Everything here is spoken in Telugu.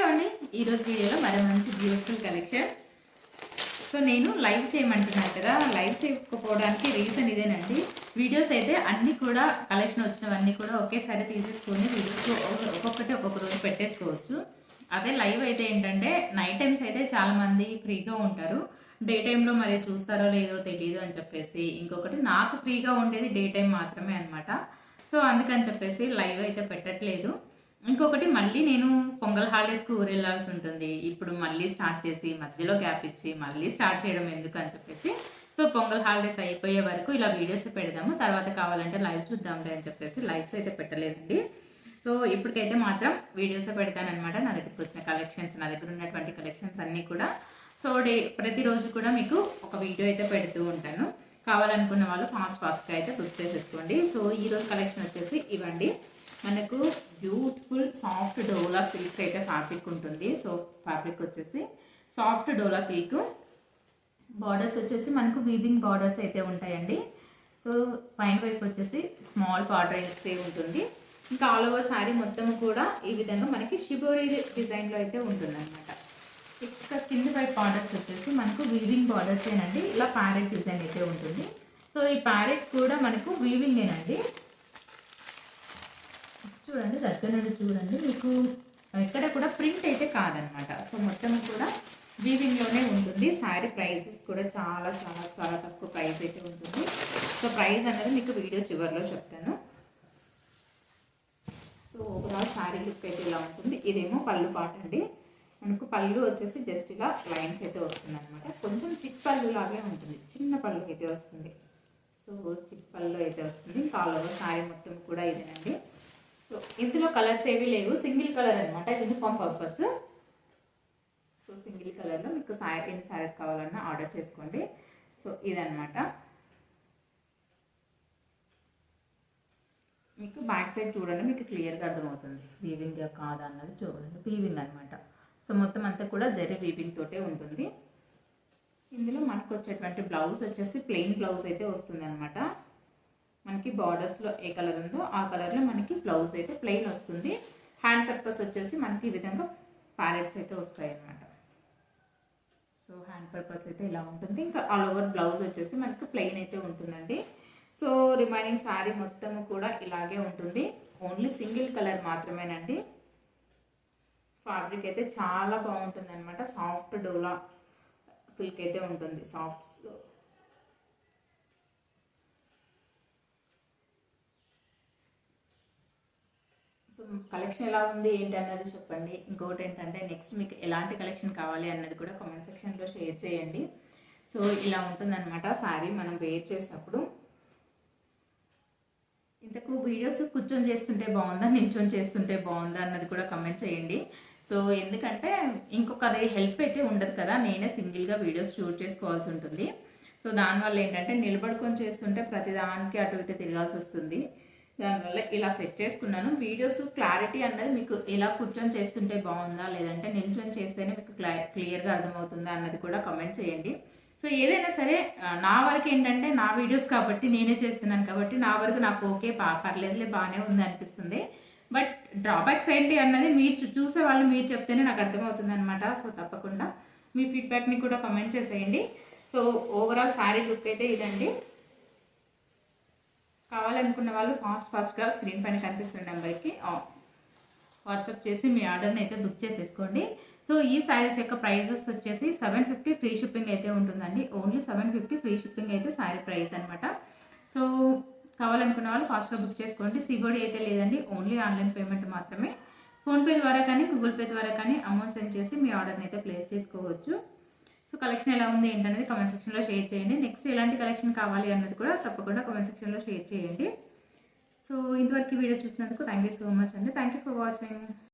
అండి, ఈరోజు వీడియోలో మరో మంచి బ్యూటిఫుల్ కలెక్షన్. సో నేను లైవ్ చేయమంటున్నాను కదా, లైవ్ చేయకపోవడానికి రీజన్ ఇదేనండి. వీడియోస్ అయితే అన్నీ కూడా కలెక్షన్ వచ్చినవన్నీ కూడా ఒకేసారి తీసేసుకొని వీడియోస్ ఒక్కొక్కటి ఒక్కొక్క రోజు పెట్టేసుకోవచ్చు. అదే లైవ్ అయితే ఏంటంటే నైట్ టైమ్స్ అయితే చాలామంది ఫ్రీగా ఉంటారు. డే టైంలో మరి చూస్తారో లేదో తెలియదు అని చెప్పేసి, ఇంకొకటి నాకు ఫ్రీగా ఉండేది డే టైం మాత్రమే అనమాట. సో అందుకని చెప్పేసి లైవ్ అయితే పెట్టట్లేదు. ఇంకొకటి మళ్ళీ నేను పొంగల్ హాలిడేస్కి ఊరు వెళ్ళాల్సి ఉంటుంది. ఇప్పుడు మళ్ళీ స్టార్ట్ చేసి మధ్యలో గ్యాప్ ఇచ్చి మళ్ళీ స్టార్ట్ చేయడం ఎందుకు అని చెప్పేసి, సో పొంగల్ హాలిడేస్ అయిపోయే వరకు ఇలా వీడియోస్ పెడదాము, తర్వాత కావాలంటే లైవ్ చూద్దాంలే అని చెప్పేసి లైవ్స్ అయితే పెట్టలేదండి. సో ఇప్పటికైతే మాత్రం వీడియోసే పెడతానమాట. నా దగ్గరికి వచ్చిన కలెక్షన్స్, నా దగ్గర ఉన్నటువంటి కలెక్షన్స్ అన్నీ కూడా సో ప్రతిరోజు కూడా మీకు ఒక వీడియో అయితే పెడుతూ ఉంటాను. కావాలనుకున్న వాళ్ళు ఫాస్ట్గా అయితే బుక్ చేసేసుకోండి. సో ఈరోజు కలెక్షన్ వచ్చేసి ఇవ్వండి. మనకు బ్యూటిఫుల్ సాఫ్ట్ డోలా సిల్క్ అయితే ఫ్యాబ్రిక్ ఉంటుంది. సో ఫ్యాబ్రిక్ వచ్చేసి సాఫ్ట్ డోలా సిల్క్, బార్డర్స్ వచ్చేసి మనకు వీవింగ్ బార్డర్స్ అయితే ఉంటాయండి. సో పైన వైపు వచ్చేసి స్మాల్ బార్డర్ అయితే ఉంటుంది. ఇంకా ఆల్ ఓవర్ శారీ మొత్తం కూడా ఈ విధంగా మనకి షిబోరీ డిజైన్లో అయితే ఉంటుంది అనమాట. ఇక్కడ కింద వైపు బార్డర్స్ వచ్చేసి మనకు వీవింగ్ బార్డర్స్ ఏనండి. ఇలా ప్యారెట్ డిజైన్ అయితే ఉంటుంది. సో ఈ ప్యారెట్ కూడా మనకు వీవింగ్ ఏనండి. చూడండి, దగ్గర నుండి చూడండి, మీకు ఎక్కడ కూడా ప్రింట్ అయితే కాదనమాట. సో మొత్తం కూడా వీవింగ్లోనే ఉంటుంది. శారీ ప్రైజెస్ కూడా చాలా చాలా చాలా తక్కువ ప్రైస్ అయితే ఉంటుంది. సో ప్రైస్ అనేది మీకు వీడియో చివరిలో చెప్తాను. సో ఓవరాల్ శారీ లుక్ అయితే ఇలా ఉంటుంది. ఇదేమో పళ్ళు పాట అండి. మనకు పళ్ళు వచ్చేసి జస్ట్ ఇలా లైన్స్ అయితే వస్తుంది అనమాట. కొంచెం చిక్ పళ్ళు లాగే ఉంటుంది, చిన్న పళ్ళు అయితే వస్తుంది. సో చిక్ పళ్ళు అయితే వస్తుంది. ఇంకా ఆల్ ఓవర్ శారీ మొత్తం కూడా ఇదేనండి. సో ఇందులో కలర్స్ ఏవి లేవు, సింగిల్ కలర్ అనమాట, యూనిఫామ్ పర్పస్. సో సింగిల్ కలర్లో మీకు ఎన్ని శారీస్ కావాలన్నా ఆర్డర్ చేసుకోండి. సో ఇదనమాట. మీకు బ్యాక్ సైడ్ చూడండి, మీకు క్లియర్గా అర్థమవుతుంది వీవింగ్ కాదా అన్నది. చూడండి, వీవింగ్ అనమాట. సో మొత్తం అంతా కూడా జరీ వీవింగ్ తోటే ఉంటుంది. ఇందులో మనకు వచ్చేటువంటి బ్లౌజ్ వచ్చేసి ప్లెయిన్ బ్లౌజ్ అయితే వస్తుంది అనమాట. మనకి బార్డర్స్లో ఏ కలర్ ఉందో ఆ కలర్లో మనకి బ్లౌజ్ అయితే ప్లెయిన్ వస్తుంది. హ్యాండ్ పర్పస్ వచ్చేసి మనకి ఈ విధంగా ప్యారెట్స్ అయితే వస్తాయి అన్నమాట. సో హ్యాండ్ పర్పస్ అయితే ఇలా ఉంటుంది. ఇంకా ఆల్ ఓవర్ బ్లౌజ్ వచ్చేసి మనకి ప్లెయిన్ అయితే ఉంటుందండి. సో రిమైనింగ్ శారీ మొత్తం కూడా ఇలాగే ఉంటుంది. ఓన్లీ సింగిల్ కలర్ మాత్రమేనండి. ఫ్యాబ్రిక్ అయితే చాలా బాగుంటుంది అనమాట. సాఫ్ట్ డోలా సిల్క్ అయితే ఉంటుంది. సాఫ్ట్ సో కలెక్షన్ ఎలా ఉంది ఏంటి అన్నది చెప్పండి. ఇంకోటి ఏంటంటే నెక్స్ట్ మీకు ఎలాంటి కలెక్షన్ కావాలి అన్నది కూడా కామెంట్ సెక్షన్లో షేర్ చేయండి. సో ఇలా ఉంటుందన్నమాట శారీ మనం వేర్ చేసినప్పుడు. ఇంతకు వీడియోస్ కూర్చొని చేస్తుంటే బాగుందా, నిల్చొని చేస్తుంటే బాగుందా అన్నది కూడా కామెంట్ చేయండి. సో ఎందుకంటే ఇంకొకరి హెల్ప్ అయితే ఉండదు కదా, నేనే సింగిల్గా వీడియోస్ షూట్ చేసుకోవాల్సి ఉంటుంది. సో దానివల్ల ఏంటంటే నిలబడుకొని చేస్తుంటే ప్రతిదానికి అటు ఇటు తిరగాల్సి వస్తుంది. దానివల్ల ఇలా సెట్ చేసుకున్నాను. వీడియోస్ క్లారిటీ అన్నది మీకు ఎలా కూర్చొని చేస్తుంటే బాగుందా, లేదంటే నిల్చొని చేస్తేనే మీకు క్లియర్గా అర్థమవుతుందా అన్నది కూడా కామెంట్ చేయండి. సో ఏదైనా సరే నా వరకు ఏంటంటే నా వీడియోస్ కాబట్టి నేనే చేస్తున్నాను కాబట్టి నా వరకు నాకు ఓకే పర్లేదులే బాగానే ఉంది అనిపిస్తుంది. బట్ డ్రాబ్యాక్స్ ఏంటి అన్నది మీరు చూసే వాళ్ళు మీరు చెప్తేనే నాకు అర్థమవుతుంది అనమాట. సో తప్పకుండా మీ ఫీడ్బ్యాక్ని కూడా కామెంట్ చేసేయండి. సో ఓవరాల్ శారీ లుక్ అయితే ఇదండి. కావాలనుకున్న వాళ్ళు ఫాస్ట్గా స్క్రీన్ పైన కనిపిస్తున్న నెంబర్కి వాట్సాప్ చేసి మీ ఆర్డర్ని అయితే బుక్ చేసేసుకోండి. సో ఈ శారీస్ యొక్క ప్రైజెస్ వచ్చేసి 750 ఫ్రీ షిప్పింగ్ అయితే ఉంటుందండి. ఓన్లీ 750 ఫ్రీ షిప్పింగ్ అయితే శారీ ప్రైస్ అనమాట. సో కావాలనుకున్న వాళ్ళు ఫాస్ట్గా బుక్ చేసుకోండి. సిబోడి అయితే లేదండి, ఓన్లీ ఆన్లైన్ పేమెంట్ మాత్రమే. ఫోన్పే ద్వారా కానీ గూగుల్ పే ద్వారా కానీ అమౌంట్ సెండ్ చేసి మీ ఆర్డర్ని అయితే ప్లేస్ చేసుకోవచ్చు. సో కలెక్షన్ ఎలా ఉంది ఏంటనేది కామెంట్ సెక్షన్లో షేర్ చేయండి. నెక్స్ట్ ఎలాంటి కలెక్షన్ కావాలి అన్నది కూడా తప్పకుండా కామెంట్ సెక్షన్లో షేర్ చేయండి. సో ఇంతవరకు వీడియో చూసినందుకు థ్యాంక్ యూ సో మచ్ అండి. Thank you for watching.